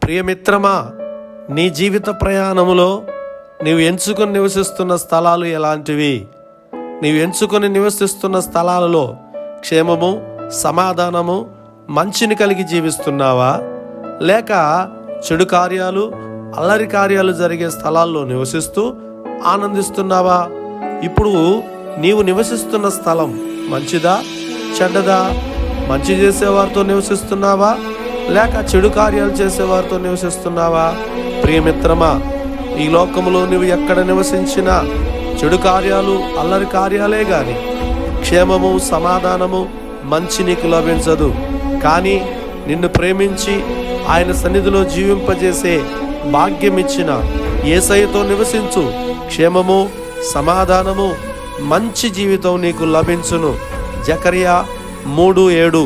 ప్రియమిత్రమా, నీ జీవిత ప్రయాణములో నీవు ఎంచుకొని నివసిస్తున్న స్థలాలు ఎలాంటివి? నీవు ఎంచుకొని నివసిస్తున్న స్థలాలలో క్షేమము, సమాధానము, మంచిని కలిగి జీవిస్తున్నావా? లేక చెడు కార్యాలు, అల్లరి కార్యాలు జరిగే స్థలాల్లో నివసిస్తూ ఆనందిస్తున్నావా? ఇప్పుడు నీవు నివసిస్తున్న స్థలం మంచిదా, చెడ్డదా? మంచి చేసేవారితో నివసిస్తున్నావా లేక చెడు కార్యాలు చేసేవారితో నివసిస్తున్నావా? ప్రియమిత్రమా, ఈ లోకములో నువ్వు ఎక్కడ నివసించినా చెడు కార్యాలు, అల్లరి కార్యాలే గాని క్షేమము, సమాధానము, మంచి నీకు లభించదు. కానీ నిన్ను ప్రేమించి ఆయన సన్నిధిలో జీవింపజేసే భాగ్యం ఇచ్చిన యేసయ్యతో నివసించు. క్షేమము, సమాధానము, మంచి జీవితం నీకు లభించును. జకర్యా 3:7.